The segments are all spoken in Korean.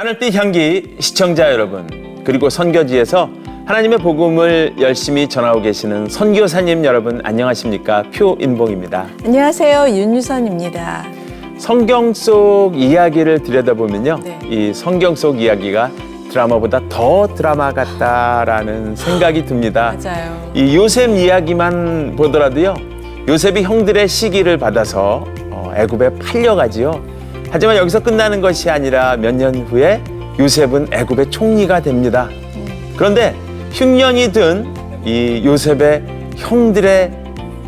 하늘빛 향기 시청자 여러분, 그리고 선교지에서 하나님의 복음을 열심히 전하고 계시는 선교사님 여러분, 안녕하십니까? 표인봉입니다. 안녕하세요. 윤유선입니다. 성경 속 이야기를 들여다보면요, 네. 이 성경 속 이야기가 드라마보다 더 드라마 같다라는 생각이 듭니다. 맞아요. 이 요셉 이야기만 보더라도요, 요셉이 형들의 시기를 받아서 애굽에 팔려가지요. 하지만 여기서 끝나는 것이 아니라 몇 년 후에 요셉은 애굽의 총리가 됩니다. 그런데 흉년이 든 이 요셉의 형들의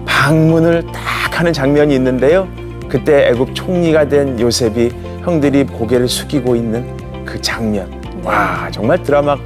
방문을 딱 하는 장면이 있는데요. 그때 애굽 총리가 된 요셉이 형들이 고개를 숙이고 있는 그 장면. 네. 와, 정말 드라마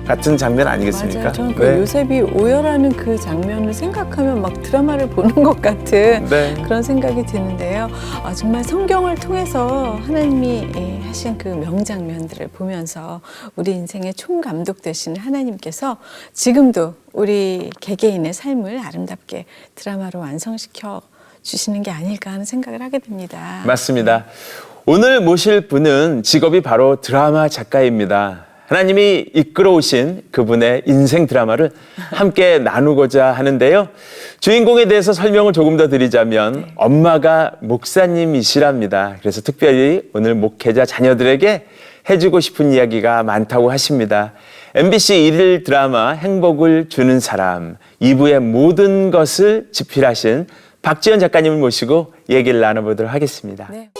같은 장면 아니겠습니까? 맞아요. 저는 그 요셉이 오열하는 그 장면을 생각하면 막 드라마를 보는 것 같은 네. 그런 생각이 드는데요. 정말 성경을 통해서 하나님이 하신 그 명장면들을 보면서 우리 인생의 총감독 되시는 하나님께서 지금도 우리 개개인의 삶을 아름답게 드라마로 완성시켜 주시는 게 아닐까 하는 생각을 하게 됩니다. 맞습니다. 오늘 모실 분은 직업이 바로 드라마 작가입니다. 하나님이 이끌어오신 그분의 인생 드라마를 함께 나누고자 하는데요. 주인공에 대해서 설명을 조금 더 드리자면 엄마가 목사님이시랍니다. 그래서 특별히 오늘 목회자 자녀들에게 해주고 싶은 이야기가 많다고 하십니다. MBC 일일 드라마 행복을 주는 사람 2부의 모든 것을 집필하신 박지연 작가님을 모시고 얘기를 나눠보도록 하겠습니다. 네.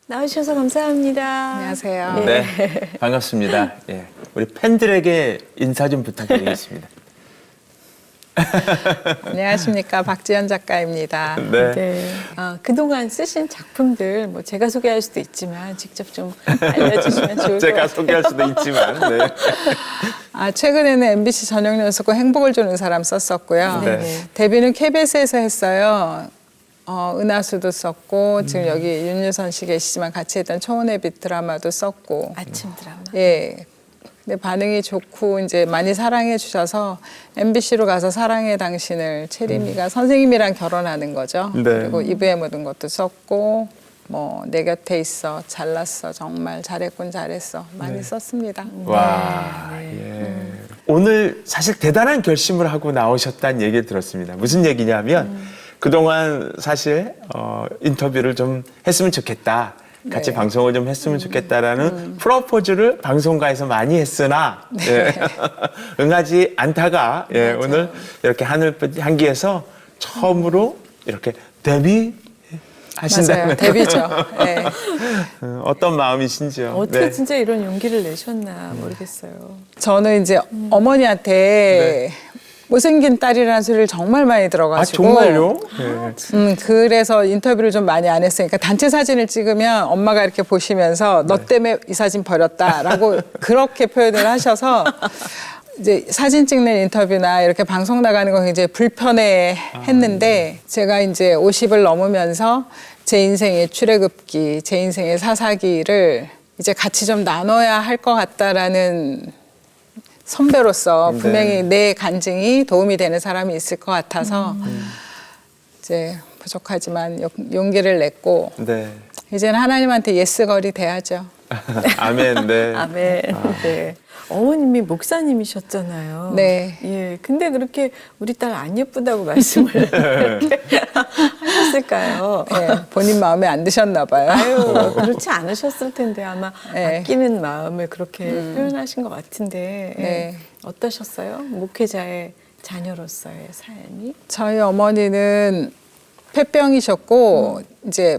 나와주셔서 감사합니다. 안녕하세요. 네, 반갑습니다. 예, 우리 팬들에게 인사 좀 부탁드리겠습니다. 안녕하십니까. 박지연 작가입니다. 네. 네. 그동안 쓰신 작품들 뭐 제가 소개할 수도 있지만 직접 좀 알려주시면 좋을 것 같아요. 제가 소개할 수도 있지만. 네. 최근에는 MBC 저녁 연속극 행복을 주는 사람 썼었고요. 네. 데뷔는 KBS에서 했어요. 은하수도 썼고 지금 여기 윤유선 씨 계시지만 같이 했던 초원의 빛 드라마도 썼고. 아침 드라마. 예. 근데 반응이 좋고 이제 많이 사랑해 주셔서 MBC로 가서 사랑해 당신을 채림이가 선생님이랑 결혼하는 거죠. 네. 그리고 이브의 모든 것도 썼고 뭐 내 곁에 있어 잘났어 정말 잘했군 잘했어 많이 썼습니다. 와, 예. 오늘 사실 대단한 결심을 하고 나오셨다는 얘기를 들었습니다. 무슨 얘기냐면 그동안 사실 인터뷰를 좀 했으면 좋겠다. 같이 네. 방송을 좀 했으면 좋겠다라는 프로포즈를 방송가에서 많이 했으나 예. 응하지 않다가 예, 오늘 이렇게 하늘빛 향기에서 처음으로 이렇게 데뷔 하신다는 맞아요. 데뷔죠. 네. 어떤 마음이신지요? 어떻게 네. 진짜 이런 용기를 내셨나 모르겠어요. 저는 이제 어머니한테 못생긴 딸이라는 소리를 정말 많이 들어가지고. 정말요? 예. 그래서 인터뷰를 좀 많이 안 했어요. 그러니까 단체 사진을 찍으면 엄마가 이렇게 보시면서 너 때문에 이 사진 버렸다라고 그렇게 표현을 하셔서 이제 사진 찍는 인터뷰나 이렇게 방송 나가는 거 굉장히 불편해 했는데 제가 이제 50을 넘으면서 제 인생의 출애굽기, 제 인생의 사사기를 이제 같이 좀 나눠야 할 것 같다라는 선배로서 분명히 내 간증이 도움이 되는 사람이 있을 것 같아서 이제 부족하지만 용기를 냈고 네. 이제는 하나님한테 예스걸이 돼야죠. 아멘. 네. 아멘. 네. 어머님이 목사님이셨잖아요. 네. 예. 근데 그렇게 우리 딸 안 예쁘다고 말씀을 이렇게 하셨을까요? 네, 본인 마음에 안 드셨나 봐요. 아유, 그렇지 않으셨을 텐데 아마 네. 아끼는 마음을 그렇게 표현하신 것 같은데 예. 네. 어떠셨어요? 목회자의 자녀로서의 삶이? 저희 어머니는 폐병이셨고 이제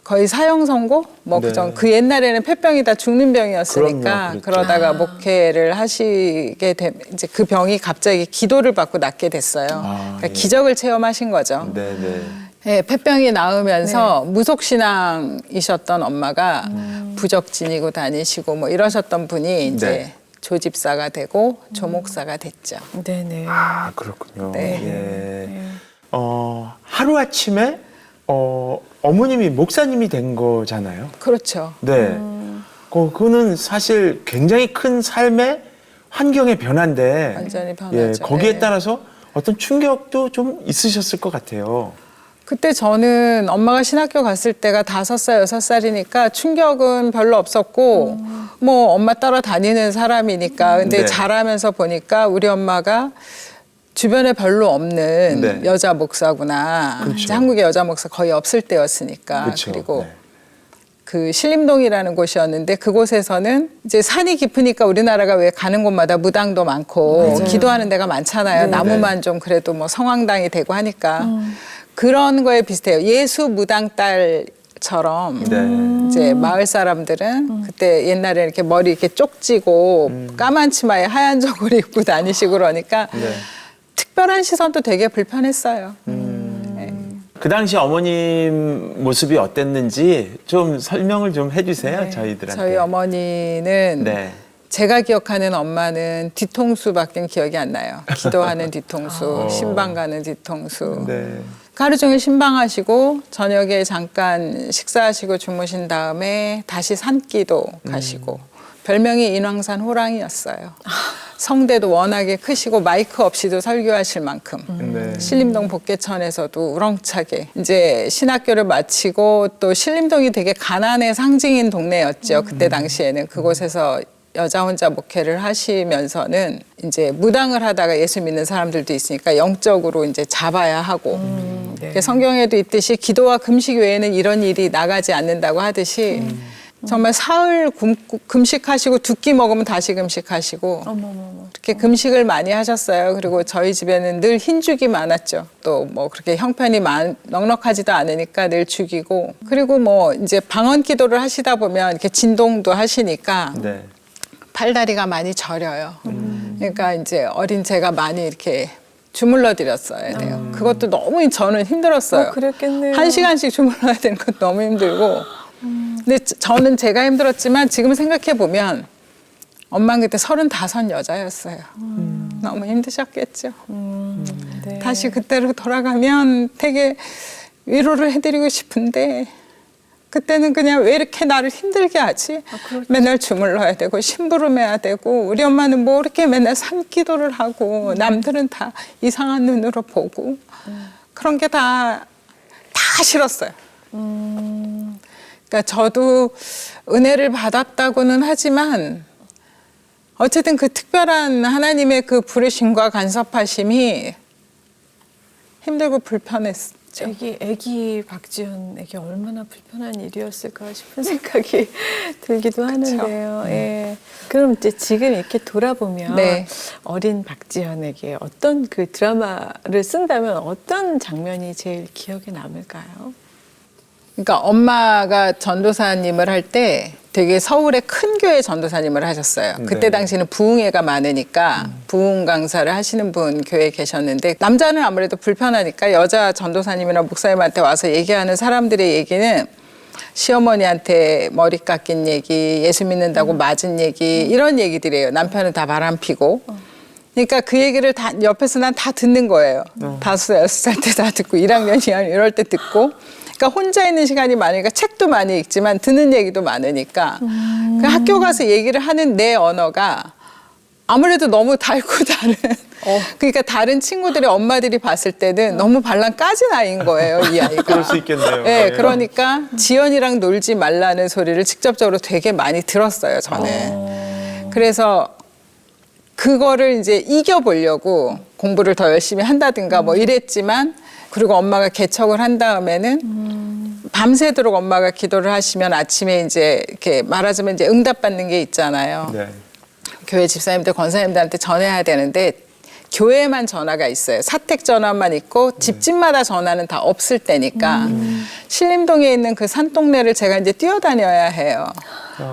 거의 사형 선고 뭐 네. 그 옛날에는 폐병이 다 죽는 병이었으니까 그럼요, 그렇죠. 그러다가 목회를 하시게 되 이제 그 병이 갑자기 기도를 받고 낫게 됐어요. 그러니까 예. 기적을 체험하신 거죠. 네, 네. 네, 폐병이 나으면서 무속신앙이셨던 엄마가 부적 지니고 다니시고 뭐 이러셨던 분이 이제 네. 조집사가 되고 조목사가 됐죠. 네네. 아, 그렇군요. 네. 예. 하루아침에 어머님이 목사님이 된 거잖아요. 그렇죠. 네. 그거는 사실 굉장히 큰 삶의 환경의 변화인데 완전히 변하죠. 예, 거기에 네. 따라서 어떤 충격도 좀 있으셨을 것 같아요. 그때 저는 엄마가 신학교 갔을 때가 5살, 6살이니까 충격은 별로 없었고, 뭐 엄마 따라 다니는 사람이니까. 근데 네. 자라면서 보니까 우리 엄마가 주변에 별로 없는 네. 여자 목사구나. 그렇죠. 이제 한국에 여자 목사 거의 없을 때였으니까. 그렇죠. 그리고 네. 그 신림동이라는 곳이었는데 그곳에서는 이제 산이 깊으니까 우리나라가 왜 가는 곳마다 무당도 많고 기도하는 데가 많잖아요. 나무만 좀 그래도 뭐 성황당이 되고 하니까. 그런 거에 비슷해요. 예수 무당 딸처럼 네. 이제 마을 사람들은 그때 옛날에 이렇게 머리 이렇게 쪽지고 까만 치마에 하얀 저고리 입고 다니시고 그러니까 네. 특별한 시선도 되게 불편했어요. 네. 그 당시 어머님 모습이 어땠는지 좀 설명을 좀 해주세요, 네. 저희들한테. 저희 어머니는 네. 제가 기억하는 엄마는 뒤통수밖에 기억이 안 나요. 기도하는 뒤통수, 신방 가는 뒤통수. 네. 하루 종일 신방하시고 저녁에 잠깐 식사하시고 주무신 다음에 다시 산기도 가시고 별명이 인왕산 호랑이였어요. 성대도 워낙에 크시고 마이크 없이도 설교하실 만큼 네. 신림동 복개천에서도 우렁차게 이제 신학교를 마치고 또 신림동이 되게 가난의 상징인 동네였죠. 그때 당시에는 그곳에서 여자 혼자 목회를 하시면서는 이제 무당을 하다가 예수 믿는 사람들도 있으니까 영적으로 이제 잡아야 하고 성경에도 있듯이 기도와 금식 외에는 이런 일이 나가지 않는다고 하듯이 정말 사흘 금식하시고 2끼 먹으면 다시 금식하시고 이렇게 금식을 많이 하셨어요. 그리고 저희 집에는 늘 흰죽이 많았죠. 또 뭐 그렇게 형편이 넉넉하지도 않으니까 늘 죽이고 그리고 뭐 이제 방언 기도를 하시다 보면 이렇게 진동도 하시니까 네. 팔다리가 많이 저려요. 그러니까 이제 어린 제가 많이 이렇게 주물러 드렸어야 돼요. 그것도 너무 저는 힘들었어요. 그랬겠네요. 1시간씩 주물러야 되는 것도 너무 힘들고. 근데 저는 제가 힘들었지만 지금 생각해 보면 엄마는 그때 35 여자였어요. 너무 힘드셨겠죠. 네. 다시 그때로 돌아가면 되게 위로를 해드리고 싶은데 그때는 그냥 왜 이렇게 나를 힘들게 하지? 맨날 주물러야 되고 심부름해야 되고 우리 엄마는 뭐 이렇게 맨날 산기도를 하고 남들은 다 이상한 눈으로 보고 그런 게 다 싫었어요. 그러니까 저도 은혜를 받았다고는 하지만 어쨌든 그 특별한 하나님의 그 부르심과 간섭하심이 힘들고 불편했죠. 애기 박지현에게 얼마나 불편한 일이었을까 싶은 생각이 들기도 하는데요. 예. 그럼 이제 지금 이렇게 돌아보면 네. 어린 박지현에게 어떤 그 드라마를 쓴다면 어떤 장면이 제일 기억에 남을까요? 그러니까 엄마가 전도사님을 할 때 되게 서울의 큰 교회 전도사님을 하셨어요. 그때 네. 당시는 부흥회가 많으니까 부흥 강사를 하시는 분 교회에 계셨는데 남자는 아무래도 불편하니까 여자 전도사님이나 목사님한테 와서 얘기하는 사람들의 얘기는 시어머니한테 머리 깎인 얘기, 예수 믿는다고 맞은 얘기 이런 얘기들이에요. 남편은 다 바람 피고. 그러니까 그 얘기를 다 옆에서 난 다 듣는 거예요. 5, 6살 때 다 듣고 1학년, 2학년 이럴 때 듣고 그러니까 혼자 있는 시간이 많으니까 책도 많이 읽지만 듣는 얘기도 많으니까 그 학교 가서 얘기를 하는 내 언어가 아무래도 너무 달고 다른 그러니까 다른 친구들의 엄마들이 봤을 때는 너무 발랑 까진 아이인 거예요, 이 아이가. 그럴 수 있겠네요. 네, 그러니까 지연이랑 놀지 말라는 소리를 직접적으로 되게 많이 들었어요, 저는. 그래서 그거를 이제 이겨보려고 공부를 더 열심히 한다든가 뭐 이랬지만 그리고 엄마가 개척을 한 다음에는 밤새도록 엄마가 기도를 하시면 아침에 이제 이렇게 말하자면 이제 응답받는 게 있잖아요. 네. 교회 집사님들, 권사님들한테 전해야 되는데 교회만 전화가 있어요. 사택 전화만 있고 집집마다 전화는 다 없을 때니까 신림동에 있는 그 산동네를 제가 이제 뛰어다녀야 해요.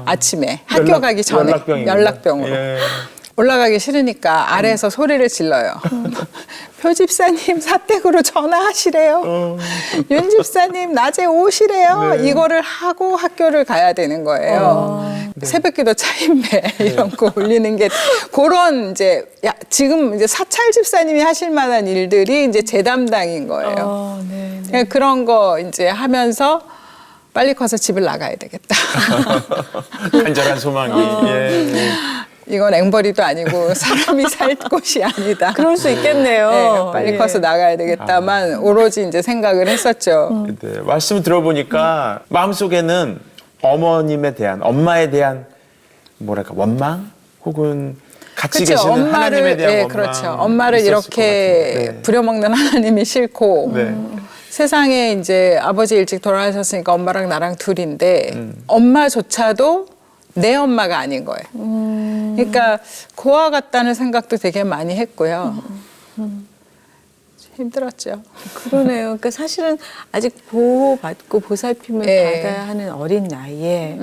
아침에 학교 가기 전에 연락병으로. 예. 올라가기 싫으니까 아래에서 소리를 질러요. 표 집사님 사택으로 전화하시래요. 윤 집사님 낮에 오시래요. 네. 이거를 하고 학교를 가야 되는 거예요. 새벽기도 차인배 이런 거 올리는 게 그런 이제 지금 이제 사찰 집사님이 하실 만한 일들이 이제 제 담당인 거예요. 네. 그러니까 그런 거 이제 하면서 빨리 커서 집을 나가야 되겠다. 간절한 소망이. 예. 이건 앵벌이도 아니고 사람이 살 곳이 아니다. 그럴 수 있겠네요. 네, 빨리 예. 커서 나가야 되겠다만 오로지 이제 생각을 했었죠. 네, 말씀 들어보니까 마음속에는 어머님에 대한, 엄마에 대한 뭐랄까 원망 혹은 같이 그렇죠. 계시는 하나님에 대한 네, 원망. 그렇죠. 엄마를 있었을 이렇게 것 같은데. 네. 부려먹는 하나님이 싫고 네. 세상에 이제 아버지 일찍 돌아가셨으니까 엄마랑 나랑 둘인데 엄마조차도 내 엄마가 아닌 거예요. 그러니까 고아 같다는 생각도 되게 많이 했고요. 힘들었죠. 그러네요. 그러니까 사실은 아직 보호받고 보살핌을 네. 받아야 하는 어린 나이에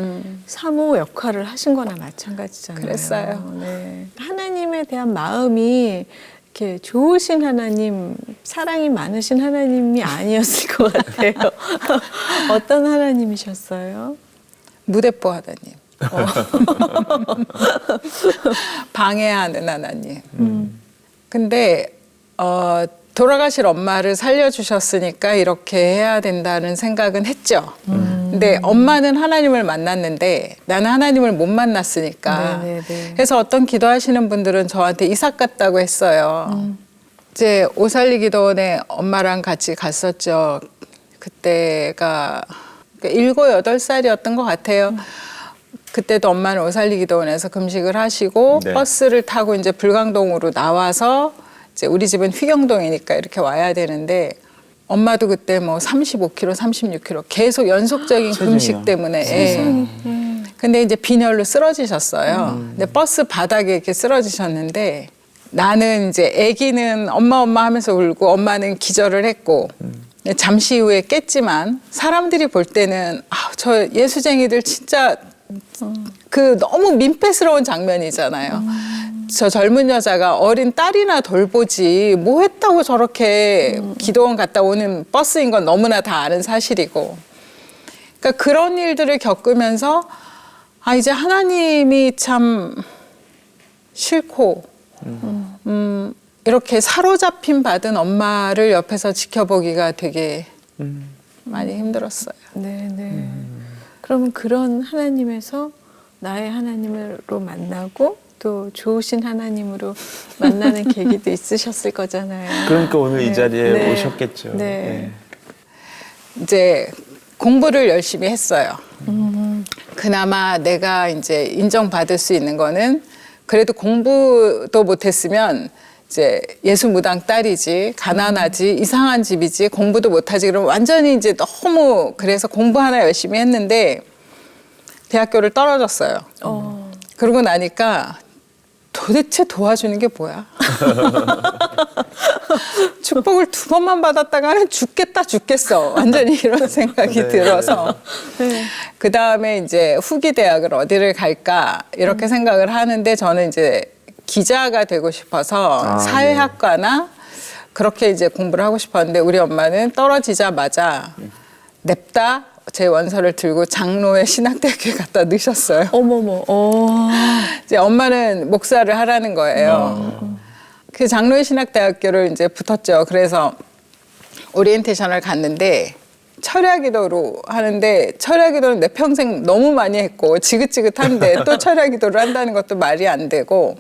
사모 역할을 하신 거나 마찬가지잖아요. 그랬어요. 네. 하나님에 대한 마음이 이렇게 좋으신 하나님, 사랑이 많으신 하나님이 아니었을 것 같아요. 어떤 하나님이셨어요? 무대뽀 하나님. 방해하는 하나님. 근데 돌아가실 엄마를 살려주셨으니까 이렇게 해야 된다는 생각은 했죠. 근데 엄마는 하나님을 만났는데 나는 하나님을 못 만났으니까. 네네네. 그래서 어떤 기도하시는 분들은 저한테 이삭 같다고 했어요. 이제 오살리 기도원에 엄마랑 같이 갔었죠. 그때가 7, 8살이었던 것 같아요. 그때도 엄마는 오살리 기도원에서 금식을 하시고 네. 버스를 타고 이제 불광동으로 나와서 이제 우리 집은 휘경동이니까 이렇게 와야 되는데 엄마도 그때 뭐 35kg, 36kg 계속 연속적인 체중이요. 금식 때문에. 예. 근데 이제 빈혈로 쓰러지셨어요. 근데 버스 바닥에 이렇게 쓰러지셨는데 나는 이제 아기는 엄마 하면서 울고 엄마는 기절을 했고 잠시 후에 깼지만 사람들이 볼 때는 저 예수쟁이들 진짜 그 너무 민폐스러운 장면이잖아요. 저 젊은 여자가 어린 딸이나 돌보지 뭐 했다고 저렇게 기도원 갔다 오는 버스인 건 너무나 다 아는 사실이고. 그러니까 그런 일들을 겪으면서 이제 하나님이 참 싫고 이렇게 사로잡힘 받은 엄마를 옆에서 지켜보기가 되게 많이 힘들었어요. 네, 네. 그러면 그런 하나님에서 나의 하나님으로 만나고 또 좋으신 하나님으로 만나는 계기도 있으셨을 거잖아요. 그러니까 오늘 이 자리에 네. 오셨겠죠. 네. 이제 공부를 열심히 했어요. 그나마 내가 이제 인정받을 수 있는 거는 그래도 공부도 못했으면 이제 예수무당 딸이지, 가난하지, 이상한 집이지, 공부도 못하지. 그러면 완전히 이제 너무 그래서 공부 하나 열심히 했는데 대학교를 떨어졌어요. 그러고 나니까 도대체 도와주는 게 뭐야? 축복을 2번만 받았다가는 죽겠어. 완전히 이런 생각이 네. 들어서. 그 다음에 이제 후기 대학을 어디를 갈까 이렇게 생각을 하는데 저는 이제 기자가 되고 싶어서 사회학과나 그렇게 이제 공부를 하고 싶었는데 우리 엄마는 떨어지자마자 냅다 제 원서를 들고 장로회 신학대학교에 갖다 넣으셨어요. 어머머. 이제 엄마는 목사를 하라는 거예요. 그 장로회 신학대학교를 이제 붙었죠. 그래서 오리엔테이션을 갔는데 철야기도로 하는데 철야기도는 내 평생 너무 많이 했고 지긋지긋한데 또 철야기도를 한다는 것도 말이 안 되고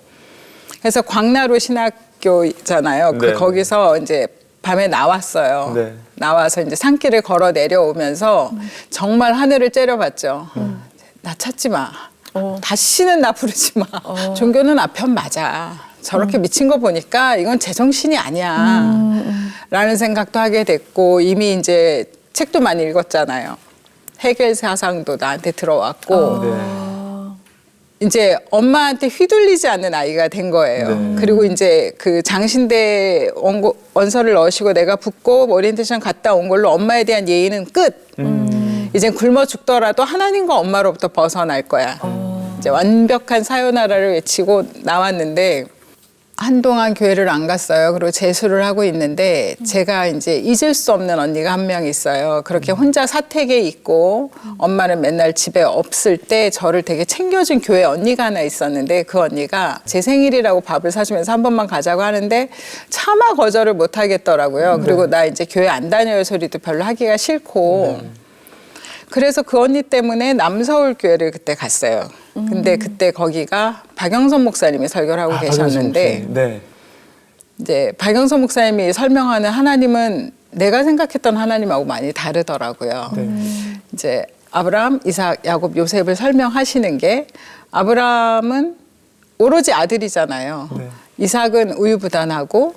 그래서 광나루 신학교잖아요. 네. 거기서 이제 밤에 나왔어요. 네. 나와서 이제 산길을 걸어 내려오면서 정말 하늘을 째려봤죠. 나 찾지 마. 다시는 나 부르지 마. 종교는 아편 맞아. 저렇게 미친 거 보니까 이건 제정신이 아니야. 라는 생각도 하게 됐고 이미 이제 책도 많이 읽었잖아요. 헤겔 사상도 나한테 들어왔고 네. 이제 엄마한테 휘둘리지 않는 아이가 된 거예요. 네. 그리고 이제 그 장신대 원서를 넣으시고 내가 붙고 오리엔테이션 갔다 온 걸로 엄마에 대한 예의는 끝. 이제 굶어 죽더라도 하나님과 엄마로부터 벗어날 거야. 이제 완벽한 사요나라를 외치고 나왔는데 한동안 교회를 안 갔어요. 그리고 재수를 하고 있는데 제가 이제 잊을 수 없는 언니가 한 명 있어요. 그렇게 혼자 사택에 있고 엄마는 맨날 집에 없을 때 저를 되게 챙겨준 교회 언니가 하나 있었는데 그 언니가 제 생일이라고 밥을 사주면서 한 번만 가자고 하는데 차마 거절을 못 하겠더라고요. 그리고 나 이제 교회 안 다녀요 소리도 별로 하기가 싫고 그래서 그 언니 때문에 남서울교회를 그때 갔어요. 근데 그때 거기가 박영선 목사님이 설교를 하고 계셨는데 네. 이제 박영선 목사님이 설명하는 하나님은 내가 생각했던 하나님하고 많이 다르더라고요. 이제 아브라함, 이삭, 야곱, 요셉을 설명하시는 게 아브라함은 오로지 아들이잖아요. 네. 이삭은 우유부단하고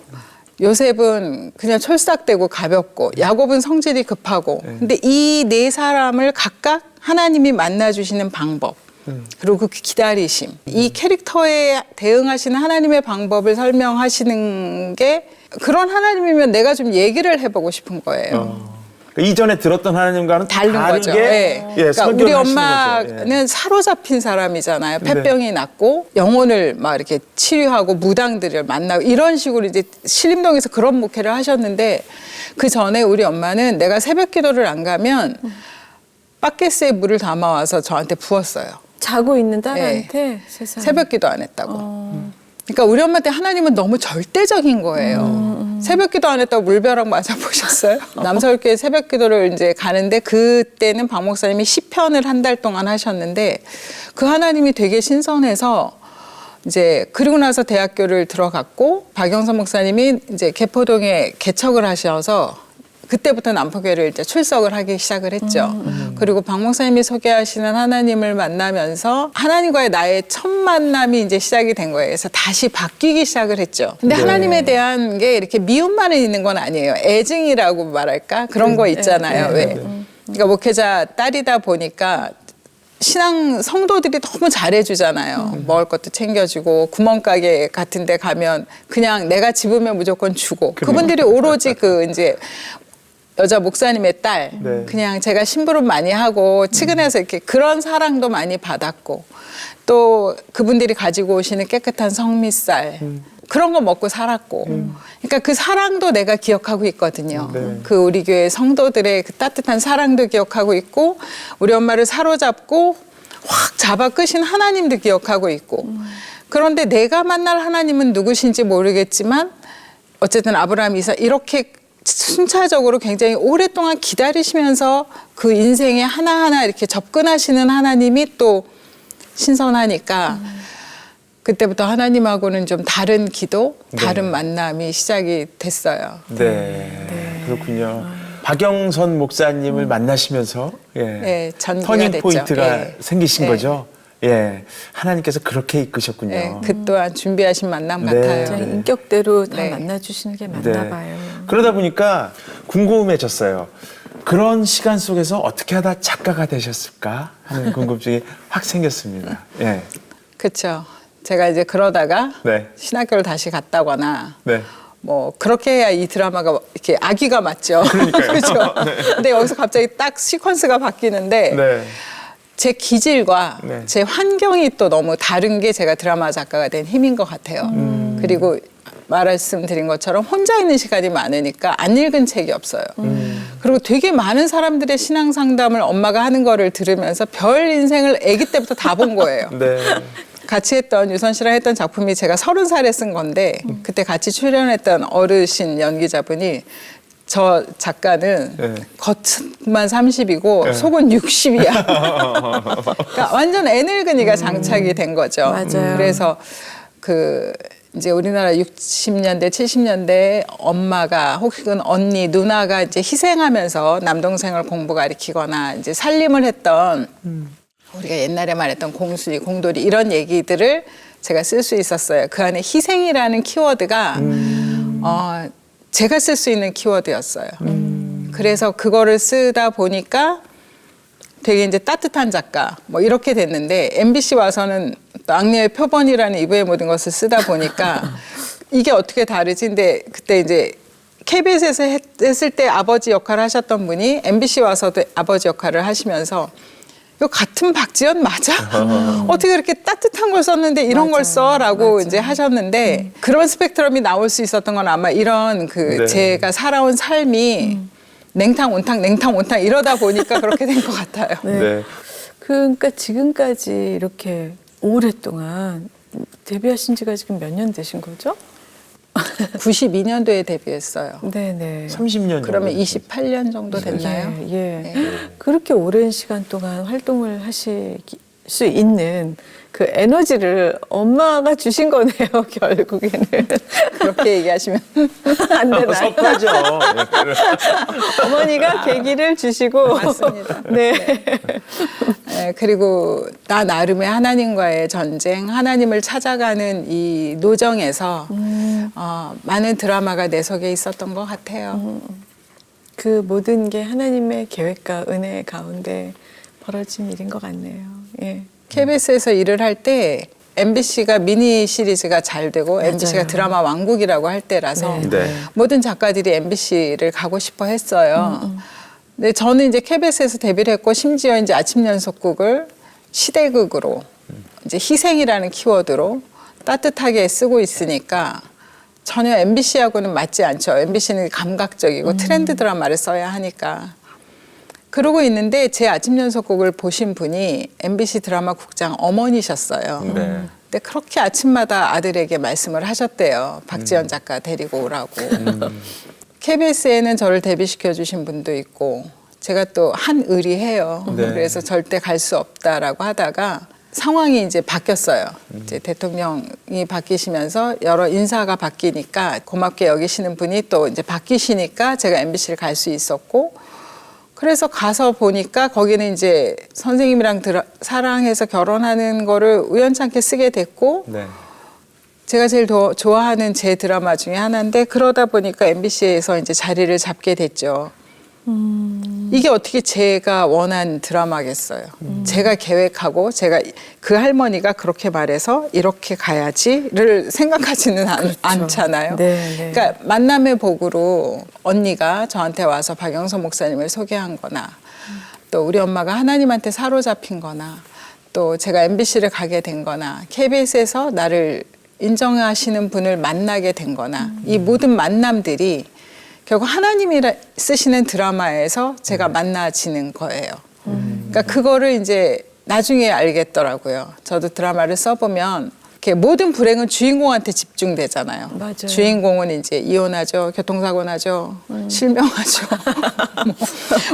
요셉은 그냥 촐싹대고 가볍고 야곱은 성질이 급하고 근데 이 네 사람을 각각 하나님이 만나주시는 방법 그리고 그 기다리심 이 캐릭터에 대응하시는 하나님의 방법을 설명하시는 게 그런 하나님이면 내가 좀 얘기를 해보고 싶은 거예요. 이전에 들었던 하나님과는 다른 거죠. 다르게 네. 예, 그러니까 우리 설교를 하시는 엄마는 거죠. 예. 사로잡힌 사람이잖아요. 폐병이 났고 영혼을 막 이렇게 치료하고 무당들을 만나고 이런 식으로 이제 신림동에서 그런 목회를 하셨는데 그 전에 우리 엄마는 내가 새벽 기도를 안 가면 바켓스에 물을 담아와서 저한테 부었어요. 자고 있는 딸한테 세상에. 새벽 기도 안 했다고. 그러니까 우리 엄마한테 하나님은 너무 절대적인 거예요. 새벽 기도 안 했다고 물벼락 맞아보셨어요? 남서울교회 새벽 기도를 이제 가는데 그때는 박 목사님이 시편을 한 달 동안 하셨는데 그 하나님이 되게 신선해서 이제 그리고 나서 대학교를 들어갔고 박영선 목사님이 이제 개포동에 개척을 하셔서 그때부터 남포교회를 이제 출석을 하기 시작을 했죠. 그리고 박 목사님이 소개하시는 하나님을 만나면서 하나님과의 나의 첫 만남이 이제 시작이 된 거예요. 그래서 다시 바뀌기 시작을 했죠. 근데 하나님에 대한 게 이렇게 미움만 있는 건 아니에요. 애증이라고 말할까? 그런 거 있잖아요. 왜? 그러니까 목회자 딸이다 보니까 신앙 성도들이 너무 잘해주잖아요. 먹을 것도 챙겨주고 구멍가게 같은 데 가면 그냥 내가 집으면 무조건 주고 그분들이 오로지 그 이제 여자 목사님의 딸 네. 그냥 제가 심부름 많이 하고 측은해서 이렇게 그런 사랑도 많이 받았고 또 그분들이 가지고 오시는 깨끗한 성미쌀 그런 거 먹고 살았고 그러니까 그 사랑도 내가 기억하고 있거든요. 네. 그 우리 교회 성도들의 그 따뜻한 사랑도 기억하고 있고 우리 엄마를 사로잡고 확 잡아 끄신 하나님도 기억하고 있고 그런데 내가 만날 하나님은 누구신지 모르겠지만 어쨌든 아브라함, 이삭 이렇게 순차적으로 굉장히 오랫동안 기다리시면서 그 인생에 하나하나 이렇게 접근하시는 하나님이 또 신선하니까 그때부터 하나님하고는 좀 다른 기도, 다른 만남이 시작이 됐어요. 네. 그렇군요. 박영선 목사님을 만나시면서 예. 네, 전기가 터닝 됐죠. 포인트가 예. 생기신 예. 거죠. 예, 하나님께서 그렇게 이끄셨군요. 네, 그 또한 준비하신 만남 네. 같아요. 그냥 인격대로 다 네. 만나주시는 게 네. 맞나 봐요. 그러다 보니까 궁금해졌어요. 그런 시간 속에서 어떻게 하다 작가가 되셨을까 하는 궁금증이 확 생겼습니다. 예, 그렇죠. 제가 이제 그러다가 네. 신학교를 다시 갔다거나 네. 뭐 그렇게 해야 이 드라마가 이렇게 아기가 맞죠. 그렇죠. 근데 여기서 갑자기 딱 시퀀스가 바뀌는데 네. 제 기질과 네. 제 환경이 또 너무 다른 게 제가 드라마 작가가 된 힘인 것 같아요. 그리고 말씀드린 것처럼 혼자 있는 시간이 많으니까 안 읽은 책이 없어요. 그리고 되게 많은 사람들의 신앙 상담을 엄마가 하는 거를 들으면서 별 인생을 아기 때부터 다 본 거예요. 네. 같이 했던 유선 씨랑 했던 작품이 제가 30살에 쓴 건데 그때 같이 출연했던 어르신 연기자분이 저 작가는 네. 겉만 30이고 네. 속은 60이야. 그러니까 완전 애늙은이가 장착이 된 거죠. 맞아요. 그래서 그 이제 우리나라 60년대, 70년대 엄마가 혹은 언니, 누나가 이제 희생하면서 남동생을 공부 가르치거나 이제 살림을 했던 우리가 옛날에 말했던 공순이, 공돌이 이런 얘기들을 제가 쓸 수 있었어요. 그 안에 희생이라는 키워드가 제가 쓸 수 있는 키워드였어요. 그래서 그거를 쓰다 보니까 되게 이제 따뜻한 작가 뭐 이렇게 됐는데 MBC 와서는 또 악녀의 표본이라는 이브의 모든 것을 쓰다 보니까 이게 어떻게 다르지? 근데 그때 이제 KBS에서 했을 때 아버지 역할을 하셨던 분이 MBC 와서도 아버지 역할을 하시면서 이거 같은 박지연 맞아? 어떻게 그렇게 따뜻한 걸 썼는데 이런 걸 써라고 이제 하셨는데 그런 스펙트럼이 나올 수 있었던 건 아마 이런 그 네. 제가 살아온 삶이 냉탕 온탕 냉탕 온탕 이러다 보니까 그렇게 된 것 같아요. 네. 그러니까 지금까지 이렇게 오랫동안 데뷔하신 지가 지금 몇 년 되신 거죠? 92년도에 데뷔했어요. 네네. 30년 그러면 정도. 28년 정도 됐나요? 예. 네. 그렇게 오랜 시간 동안 활동을 하실 수 있는 그 에너지를 엄마가 주신 거네요, 결국에는. 그렇게 얘기하시면 안 되나요? 섭하죠. 어머니가 계기를 주시고. 맞습니다. 네. 네, 그리고 나 나름의 하나님과의 전쟁, 하나님을 찾아가는 이 노정에서 많은 드라마가 내 속에 있었던 것 같아요. 그 모든 게 하나님의 계획과 은혜 가운데 벌어진 일인 것 같네요. 예. KBS에서 일을 할 때 MBC가 미니 시리즈가 잘 되고 MBC가 드라마 왕국이라고 할 때라서 네. 네. 모든 작가들이 MBC를 가고 싶어 했어요. 근데 저는 이제 KBS에서 데뷔를 했고 심지어 이제 아침 연속극을 시대극으로 이제 희생이라는 키워드로 따뜻하게 쓰고 있으니까 전혀 MBC하고는 맞지 않죠. MBC는 감각적이고 트렌드 드라마를 써야 하니까. 그러고 있는데 제 아침 연속극을 보신 분이 MBC 드라마 국장 어머니셨어요. 네. 근데 그렇게 아침마다 아들에게 말씀을 하셨대요. 박지연 작가 데리고 오라고. KBS에는 저를 데뷔시켜 주신 분도 있고 제가 또 한의리해요. 네. 그래서 절대 갈 수 없다라고 하다가 상황이 이제 바뀌었어요. 이제 대통령이 바뀌시면서 여러 인사가 바뀌니까 고맙게 여기시는 분이 또 이제 바뀌시니까 제가 MBC를 갈 수 있었고 그래서 가서 보니까 거기는 이제 선생님이랑 사랑해서 결혼하는 거를 우연찮게 쓰게 됐고 네. 제가 제일 좋아하는 제 드라마 중에 하나인데 그러다 보니까 MBC에서 이제 자리를 잡게 됐죠. 이게 어떻게 제가 원한 드라마겠어요. 제가 계획하고 제가 그 할머니가 그렇게 말해서 이렇게 가야지를 생각하지는 않잖아요. 네, 네. 그러니까 만남의 복으로 언니가 저한테 와서 박영선 목사님을 소개한 거나 또 우리 엄마가 하나님한테 사로잡힌 거나 또 제가 MBC를 가게 된 거나 KBS에서 나를 인정하시는 분을 만나게 된 거나 이 모든 만남들이 결국 하나님이 쓰시는 드라마에서 제가 만나지는 거예요. 그러니까 그거를 이제 나중에 알겠더라고요. 저도 드라마를 써보면 이렇게 모든 불행은 주인공한테 집중되잖아요. 맞아요. 주인공은 이제 이혼하죠, 교통사고 나죠, 실명하죠.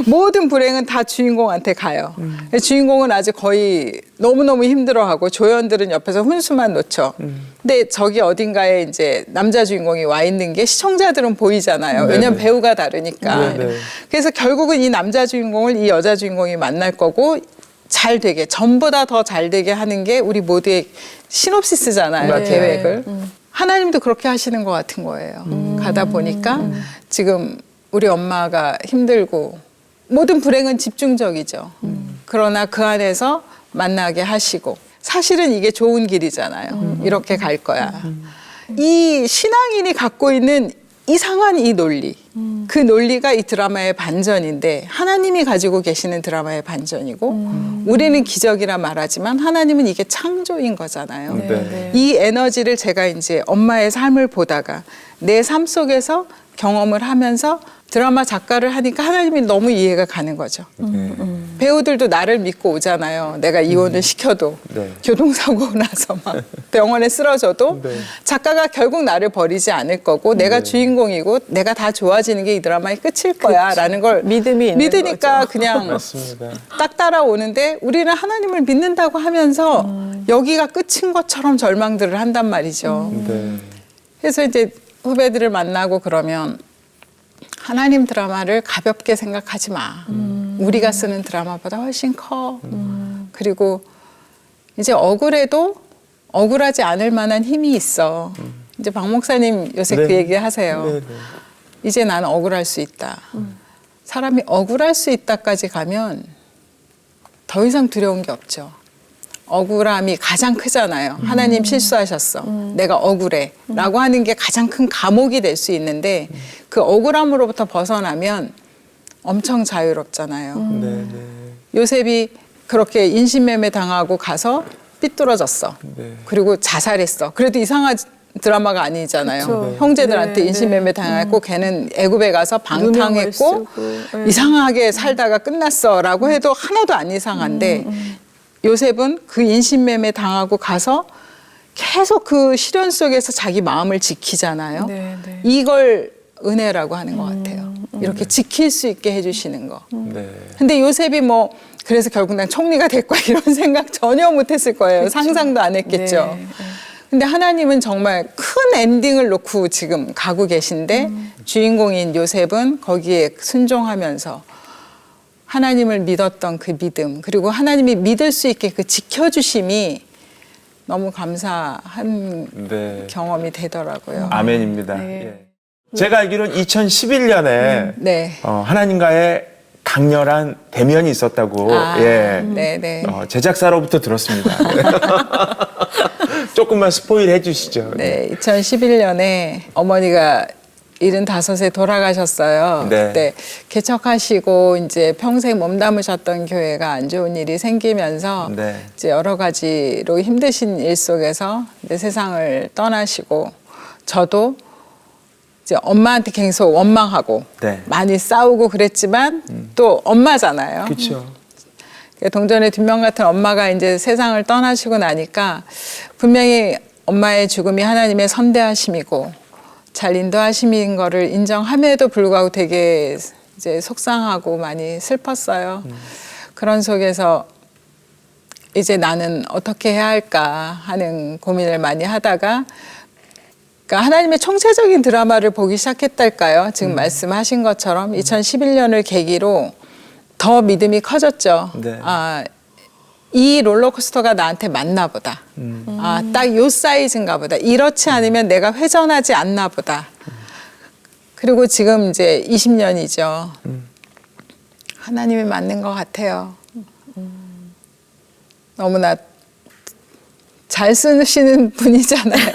모든 불행은 다 주인공한테 가요. 주인공은 아직 거의 너무너무 힘들어하고 조연들은 옆에서 훈수만 놓죠. 근데 저기 어딘가에 이제 남자 주인공이 와 있는 게 시청자들은 보이잖아요. 왜냐면 배우가 다르니까. 네네. 그래서 결국은 이 남자 주인공을 이 여자 주인공이 만날 거고 잘 되게 전보다 더 잘 되게 하는 게 우리 모두의 시놉시스잖아요. 맞아요. 계획을. 하나님도 그렇게 하시는 것 같은 거예요. 가다 보니까 지금 우리 엄마가 힘들고 모든 불행은 집중적이죠. 그러나 그 안에서 만나게 하시고 사실은 이게 좋은 길이잖아요. 이렇게 갈 거야. 이 신앙인이 갖고 있는 이상한 이 논리, 그 논리가 이 드라마의 반전인데 하나님이 가지고 계시는 드라마의 반전이고 우리는 기적이라 말하지만 하나님은 이게 창조인 거잖아요. 네. 이 에너지를 제가 이제 엄마의 삶을 보다가 내 삶 속에서 경험을 하면서 드라마 작가를 하니까 하나님이 너무 이해가 가는 거죠. 배우들도 나를 믿고 오잖아요. 내가 이혼을 시켜도 네. 교통사고 나서 막 병원에 쓰러져도 네. 작가가 결국 나를 버리지 않을 거고 내가 주인공이고 내가 다 좋아지는 게 이 드라마의 끝일 거야 라는 걸 믿음이 있는 믿으니까 거죠. 그냥 맞습니다. 딱 따라오는데 우리는 하나님을 믿는다고 하면서 여기가 끝인 것처럼 절망들을 한단 말이죠. 네. 그래서 이제 후배들을 만나고 그러면 하나님 드라마를 가볍게 생각하지 마. 우리가 쓰는 드라마보다 훨씬 커. 그리고 이제 억울해도 억울하지 않을 만한 힘이 있어. 이제 박 목사님 요새 네. 그 얘기 하세요. 네, 네. 이제 나는 억울할 수 있다. 사람이 억울할 수 있다까지 가면 더 이상 두려운 게 없죠. 억울함이 가장 크잖아요. 하나님 실수하셨어. 내가 억울해. 라고 하는 게 가장 큰 감옥이 될 수 있는데 그 억울함으로부터 벗어나면 엄청 자유롭잖아요. 네, 네. 요셉이 그렇게 인신매매 당하고 가서 삐뚤어졌어. 네. 그리고 자살했어. 그래도 이상한 드라마가 아니잖아요. 그쵸. 형제들한테 네, 인신매매 당했고 걔는 애굽에 가서 방탕했고 쓰고, 네. 이상하게 살다가 끝났어라고 해도 하나도 안 이상한데 요셉은 그 인신매매 당하고 가서 계속 그 시련 속에서 자기 마음을 지키잖아요. 네, 네. 이걸 은혜라고 하는 것 같아요. 이렇게 지킬 수 있게 해주시는 거. 네. 근데 요셉이 뭐 그래서 결국 난 총리가 될 거야 이런 생각 전혀 못했을 거예요. 상상도 안 했겠죠. 네, 네. 근데 하나님은 정말 큰 엔딩을 놓고 지금 가고 계신데 주인공인 요셉은 거기에 순종하면서 하나님을 믿었던 그 믿음, 그리고 하나님이 믿을 수 있게 그 지켜주심이 너무 감사한 네. 경험이 되더라고요. 아멘입니다. 네. 예. 제가 알기로는 2011년에 네. 하나님과의 강렬한 대면이 있었다고 네네. 제작사로부터 들었습니다. 조금만 스포일 해주시죠. 네, 2011년에 어머니가 75세 돌아가셨어요. 네. 그때 개척하시고 이제 평생 몸담으셨던 교회가 안 좋은 일이 생기면서 네. 이제 여러 가지로 힘드신 일 속에서 이제 세상을 떠나시고 저도 이제 엄마한테 계속 원망하고 네. 많이 싸우고 그랬지만 또 엄마잖아요. 그렇죠. 동전의 뒷면 같은 엄마가 이제 세상을 떠나시고 나니까 분명히 엄마의 죽음이 하나님의 선대하심이고 잘 인도하심인 거를 인정함에도 불구하고 되게 이제 속상하고 많이 슬펐어요. 그런 속에서 이제 나는 어떻게 해야 할까 하는 고민을 많이 하다가 그러니까 하나님의 총체적인 드라마를 보기 시작했달까요? 지금 말씀하신 것처럼 2011년을 계기로 더 믿음이 커졌죠. 네. 아, 이 롤러코스터가 나한테 맞나 보다. 아, 딱 요 사이즈인가 보다. 이렇지 않으면 내가 회전하지 않나 보다. 그리고 지금 이제 20년이죠. 하나님이 맞는 것 같아요. 너무나 잘 쓰시는 분이잖아요.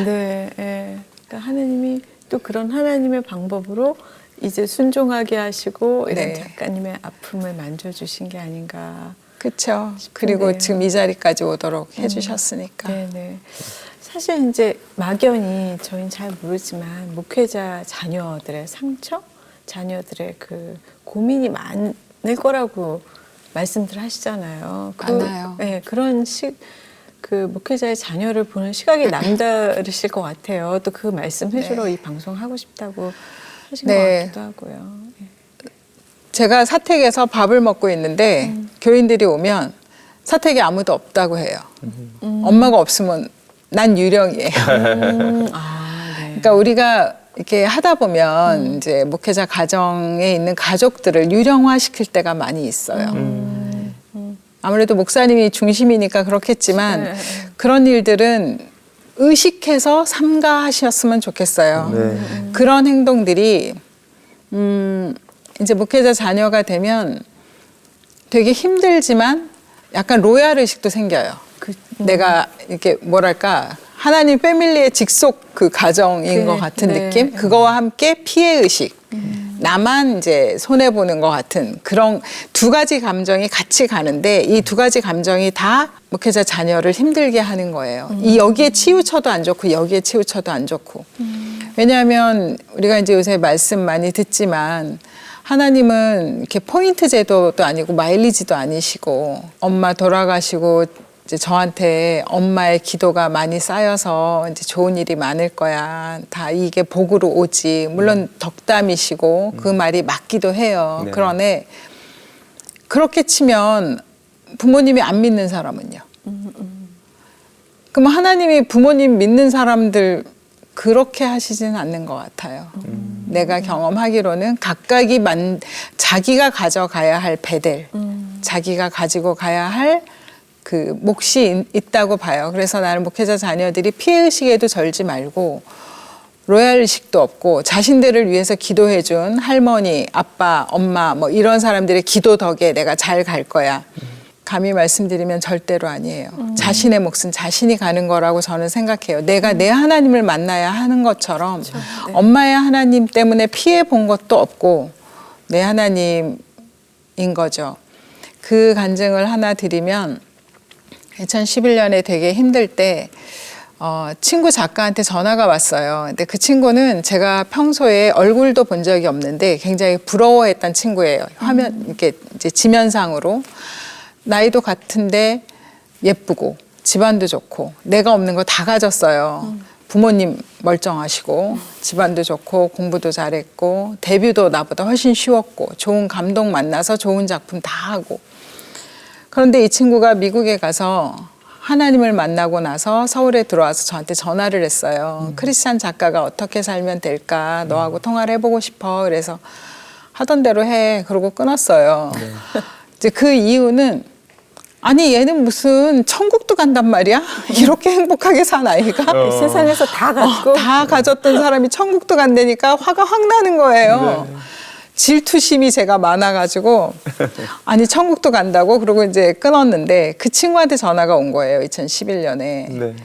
네, 예. 그러니까 하나님이 또 그런 하나님의 방법으로 이제 순종하게 하시고 이런 네. 작가님의 아픔을 만져주신 게 아닌가. 그렇죠. 싶은데요. 그리고 지금 이 자리까지 오도록 해주셨으니까. 네, 네. 사실 이제 막연히 저희는 잘 모르지만 목회자 자녀들의 상처, 자녀들의 그 고민이 많을 거라고 말씀들 하시잖아요. 많아요. 네, 그런 그 목회자의 자녀를 보는 시각이 남다르실 것 같아요. 또 그 말씀 해주러 네. 이 방송 하고 싶다고 하신 네. 것 같기도 하고요. 네. 제가 사택에서 밥을 먹고 있는데 교인들이 오면 사택에 아무도 없다고 해요. 엄마가 없으면 난 유령이에요. 아, 네. 그러니까 우리가 이렇게 하다 보면 이제 목회자 가정에 있는 가족들을 유령화시킬 때가 많이 있어요. 아무래도 목사님이 중심이니까 그렇겠지만 네. 그런 일들은 의식해서 삼가하셨으면 좋겠어요. 네. 그런 행동들이 이제 목회자 자녀가 되면 되게 힘들지만 약간 로얄 의식도 생겨요. 내가 이렇게 뭐랄까 하나님 패밀리의 직속 그 가정인 것 같은 네. 느낌? 그거와 함께 피해 의식. 나만 이제 손해 보는 것 같은 그런 두 가지 감정이 같이 가는데 이 두 가지 감정이 다 목회자 자녀를 힘들게 하는 거예요. 이 여기에 치우쳐도 안 좋고 여기에 치우쳐도 안 좋고. 왜냐하면 우리가 이제 요새 말씀 많이 듣지만 하나님은 이렇게 포인트 제도도 아니고 마일리지도 아니시고 엄마 돌아가시고 이제 저한테 엄마의 기도가 많이 쌓여서 이제 좋은 일이 많을 거야. 다 이게 복으로 오지. 물론 덕담이시고 그 말이 맞기도 해요. 네. 그러네 그렇게 치면 부모님이 안 믿는 사람은요. 그럼 하나님이 부모님 믿는 사람들 그렇게 하시지는 않는 것 같아요. 내가 경험하기로는 각각이 자기가 가져가야 할 베델, 자기가 가지고 가야 할 그 몫이 있다고 봐요. 그래서 나는 목회자 자녀들이 피해의식에도 절지 말고 로얄 의식도 없고 자신들을 위해서 기도해준 할머니, 아빠, 엄마 뭐 이런 사람들의 기도 덕에 내가 잘 갈 거야. 감히 말씀드리면 절대로 아니에요. 자신의 몫은 자신이 가는 거라고 저는 생각해요. 내가 내 하나님을 만나야 하는 것처럼 그렇죠. 네. 엄마의 하나님 때문에 피해 본 것도 없고 내 하나님인 거죠. 그 간증을 하나 드리면 2011년에 되게 힘들 때 친구 작가한테 전화가 왔어요. 근데 그 친구는 제가 평소에 얼굴도 본 적이 없는데 굉장히 부러워했던 친구예요. 화면 이렇게 이제 지면상으로 나이도 같은데 예쁘고 집안도 좋고 내가 없는 거 다 가졌어요. 부모님 멀쩡하시고 집안도 좋고 공부도 잘했고 데뷔도 나보다 훨씬 쉬웠고 좋은 감독 만나서 좋은 작품 다 하고. 그런데 이 친구가 미국에 가서 하나님을 만나고 나서 서울에 들어와서 저한테 전화를 했어요. 크리스찬 작가가 어떻게 살면 될까? 너하고 통화를 해보고 싶어. 그래서 하던 대로 해. 그러고 끊었어요. 이제 그 이유는 아니 얘는 무슨 천국도 간단 말이야? 이렇게 행복하게 산 아이가 세상에서 다 갖고 다 가졌던 사람이 천국도 간다니까 화가 확 나는 거예요. 질투심이 제가 많아가지고 아니 천국도 간다고 그러고 이제 끊었는데 그 친구한테 전화가 온 거예요. 2011년에. 네.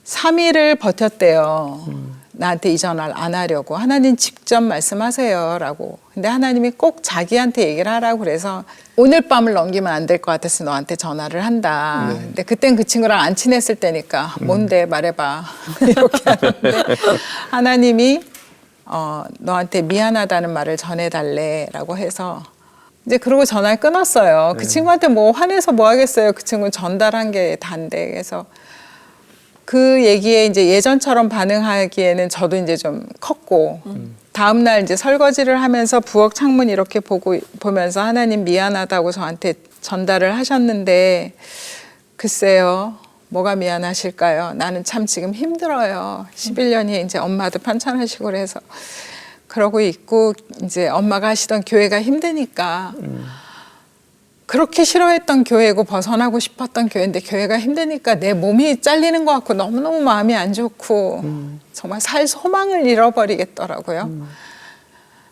3일을 버텼대요. 나한테 이 전화를 안 하려고. 하나님 직접 말씀하세요 라고. 근데 하나님이 꼭 자기한테 얘기를 하라고 그래서 오늘 밤을 넘기면 안 될 것 같아서 너한테 전화를 한다. 근데 그땐 그 친구랑 안 친했을 때니까 뭔데 말해봐. 이렇게 하는데 하나님이 너한테 미안하다는 말을 전해달래 라고 해서 이제 그러고 전화를 끊었어요. 그 친구한테 뭐 화내서 뭐 하겠어요. 그 친구는 전달한 게 단데. 그래서 그 얘기에 이제 예전처럼 반응하기에는 저도 이제 좀 컸고 다음 날 이제 설거지를 하면서 부엌 창문 이렇게 보면서 하나님 미안하다고 저한테 전달을 하셨는데 글쎄요. 뭐가 미안하실까요? 나는 참 지금 힘들어요. 11년이 이제 엄마도 편찮으시고 그래서 그러고 있고 이제 엄마가 하시던 교회가 힘드니까 그렇게 싫어했던 교회고 벗어나고 싶었던 교회인데 교회가 힘드니까 내 몸이 잘리는 것 같고 너무너무 마음이 안 좋고 정말 살 소망을 잃어버리겠더라고요.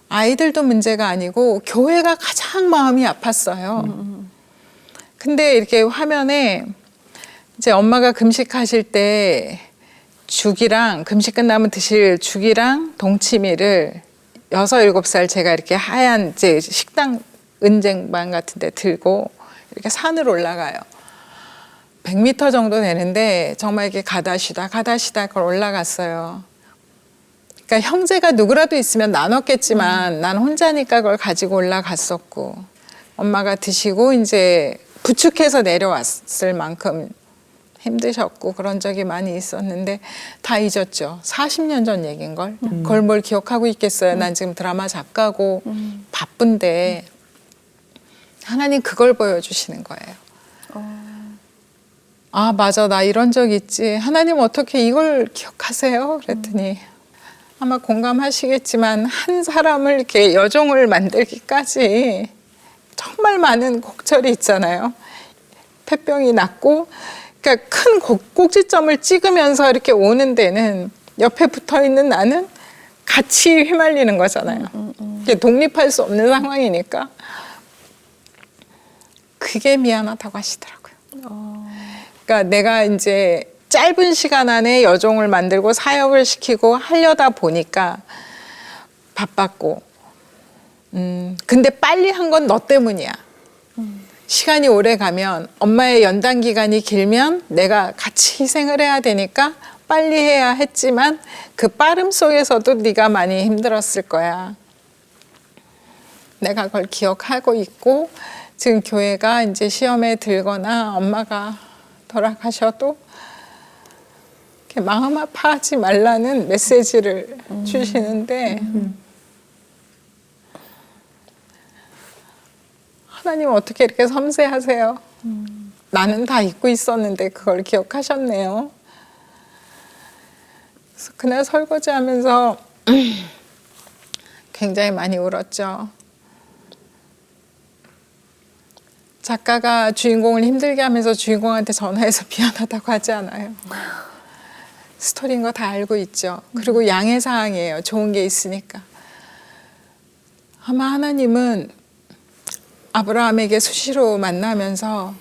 아이들도 문제가 아니고 교회가 가장 마음이 아팠어요. 근데 이렇게 화면에 이제 엄마가 금식하실 때 죽이랑 금식 끝나면 드실 죽이랑 동치미를 6, 7살 제가 이렇게 하얀 이제 식당 은쟁반 같은 데 들고 이렇게 산을 올라가요. 100m 정도 되는데 정말 이렇게 가다 쉬다 그걸 올라갔어요. 그러니까 형제가 누구라도 있으면 나눴겠지만 난 혼자니까 그걸 가지고 올라갔었고 엄마가 드시고 이제 부축해서 내려왔을 만큼 힘드셨고 그런 적이 많이 있었는데 다 잊었죠. 40년 전 얘기인걸. 그걸 뭘 기억하고 있겠어요. 난 지금 드라마 작가고 바쁜데 하나님 그걸 보여주시는 거예요. 아 맞아 나 이런 적 있지. 하나님 어떻게 이걸 기억하세요? 그랬더니 아마 공감하시겠지만 한 사람을 이렇게 여종을 만들기까지 정말 많은 곡절이 있잖아요. 폐병이 났고 그러니까 큰 꼭지점을 찍으면서 이렇게 오는 데는 옆에 붙어 있는 나는 같이 휘말리는 거잖아요. 이게 독립할 수 없는 상황이니까 그게 미안하다고 하시더라고요. 그러니까 내가 이제 짧은 시간 안에 여종을 만들고 사역을 시키고 하려다 보니까 바빴고 근데 빨리 한 건 너 때문이야. 시간이 오래 가면 엄마의 연단 기간이 길면 내가 같이 희생을 해야 되니까 빨리 해야 했지만 그 빠름 속에서도 네가 많이 힘들었을 거야. 내가 그걸 기억하고 있고 지금 교회가 이제 시험에 들거나 엄마가 돌아가셔도 이렇게 마음 아파하지 말라는 메시지를 주시는데 하나님 어떻게 이렇게 섬세하세요? 나는 다 잊고 있었는데 그걸 기억하셨네요. 그래서 그날 설거지하면서 굉장히 많이 울었죠. 작가가 주인공을 힘들게 하면서 주인공한테 전화해서 미안하다고 하지 않아요. 스토리인 거 다 알고 있죠. 그리고 양해 사항이에요. 좋은 게 있으니까. 아마 하나님은 아브라함에게 수시로 만나면서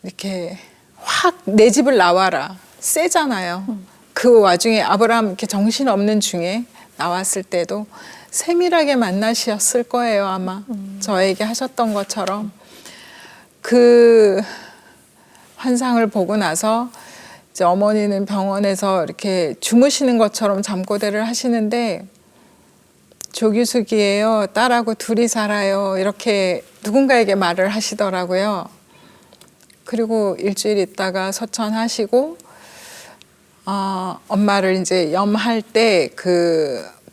이렇게 확 내 집을 나와라. 세잖아요. 그 와중에 아브라함 이렇게 정신없는 중에 나왔을 때도 세밀하게 만나셨을 거예요. 아마 저에게 하셨던 것처럼. 그 환상을 보고 나서 이제 어머니는 병원에서 이렇게 주무시는 것처럼 잠꼬대를 하시는데 조규숙이에요. 딸하고 둘이 살아요. 이렇게 누군가에게 말을 하시더라고요. 그리고 일주일 있다가 서천하시고 엄마를 이제 염할 때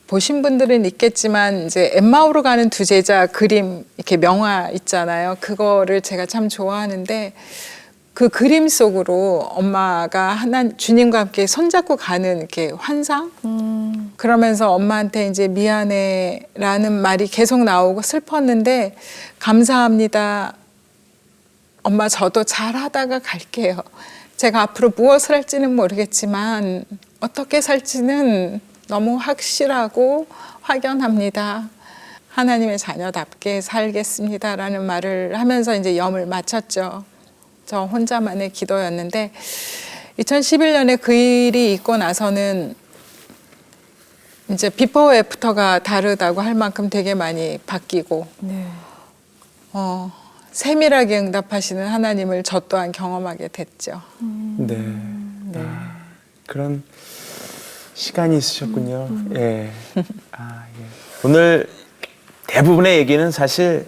보신 분들은 있겠지만 이제 엠마오로 가는 두 제자 그림 이렇게 명화 있잖아요. 그거를 제가 참 좋아하는데 그 그림 속으로 엄마가 주님과 함께 손잡고 가는 이렇게 환상? 그러면서 엄마한테 이제 미안해라는 말이 계속 나오고 슬펐는데 감사합니다. 엄마 저도 잘하다가 갈게요. 제가 앞으로 무엇을 할지는 모르겠지만 어떻게 살지는 너무 확실하고 확연합니다. 하나님의 자녀답게 살겠습니다라는 말을 하면서 이제 염을 마쳤죠. 저 혼자만의 기도였는데 2011년에 그 일이 있고 나서는 이제 비포 애프터가 다르다고 할 만큼 되게 많이 바뀌고 네. 세밀하게 응답하시는 하나님을 저 또한 경험하게 됐죠. 네. 아, 그런 시간이 있으셨군요. 예. 예. 오늘 대부분의 얘기는 사실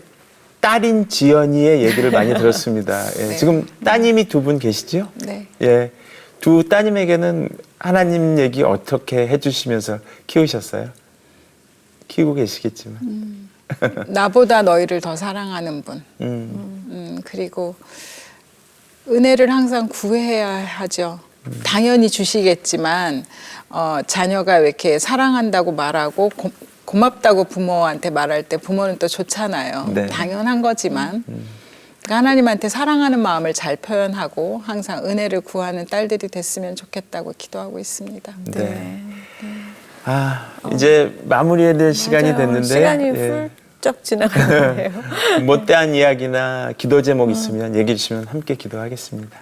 딸인 지연이의 얘기를 많이 들었습니다. 예. 네. 지금 따님이 두 분 계시죠? 네. 예. 두 따님에게는 하나님 얘기 어떻게 해주시면서 키우셨어요? 키우고 계시겠지만. 나보다 너희를 더 사랑하는 분. 그리고 은혜를 항상 구해야 하죠. 당연히 주시겠지만 자녀가 왜 이렇게 사랑한다고 말하고 고맙다고 부모한테 말할 때 부모는 또 좋잖아요. 네. 당연한 거지만 그러니까 하나님한테 사랑하는 마음을 잘 표현하고 항상 은혜를 구하는 딸들이 됐으면 좋겠다고 기도하고 있습니다. 네. 이제 마무리해야 될 시간이 맞아요. 됐는데 시간이 예. 훌쩍 지나가는데요. 못다한 이야기나 기도 제목 있으면 얘기해 주시면 함께 기도하겠습니다.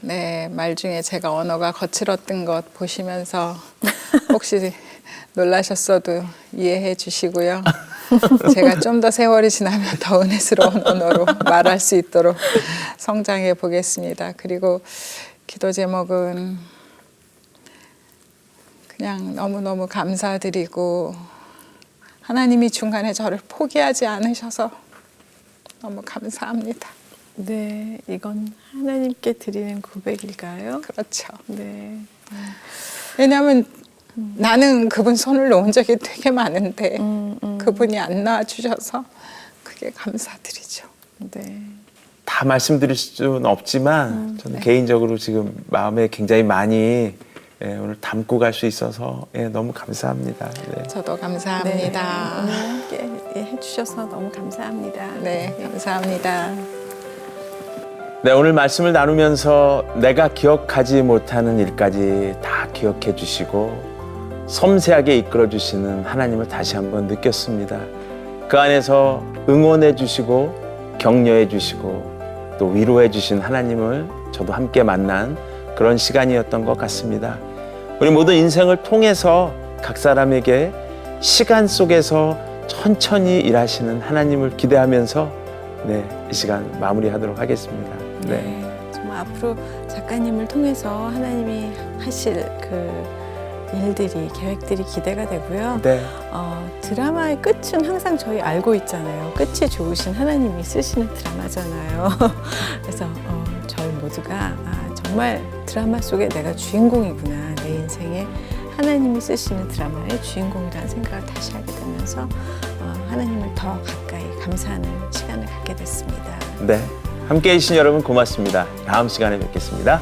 네, 말 중에 제가 언어가 거칠었던 것 보시면서 혹시 놀라셨어도 이해해 주시고요. 제가 좀 더 세월이 지나면 더 은혜스러운 언어로 말할 수 있도록 성장해 보겠습니다. 그리고 기도 제목은 그냥 너무너무 감사드리고 하나님이 중간에 저를 포기하지 않으셔서 너무 감사합니다. 네, 이건 하나님께 드리는 고백일까요? 그렇죠. 네. 왜냐하면 나는 그분 손을 놓은 적이 되게 많은데 그분이 안 놔주셔서 그게 감사드리죠. 네. 다 말씀드릴 수는 없지만 저는 개인적으로 지금 마음에 굉장히 많이 오늘 담고 갈 수 있어서 너무 감사합니다. 네. 저도 감사합니다. 오늘 함께 해주셔서 너무 감사합니다. 네, 감사합니다. 네, 오늘 말씀을 나누면서 내가 기억하지 못하는 일까지 다 기억해 주시고 섬세하게 이끌어 주시는 하나님을 다시 한번 느꼈습니다. 그 안에서 응원해 주시고 격려해 주시고 또 위로해 주신 하나님을 저도 함께 만난 그런 시간이었던 것 같습니다. 우리 모든 인생을 통해서 각 사람에게 시간 속에서 천천히 일하시는 하나님을 기대하면서 이 시간 마무리하도록 하겠습니다. 네. 정말 앞으로 작가님을 통해서 하나님이 하실 그 일들이, 계획들이 기대가 되고요. 네. 드라마의 끝은 항상 저희 알고 있잖아요. 끝이 좋으신 하나님이 쓰시는 드라마잖아요. 그래서 저희 모두가 정말 드라마 속에 내가 주인공이구나. 내 인생에 하나님이 쓰시는 드라마의 주인공이라는 생각을 다시 하게 되면서 하나님을 더 가까이 감사하는 시간을 갖게 됐습니다. 네. 함께 해주신 여러분 고맙습니다. 다음 시간에 뵙겠습니다.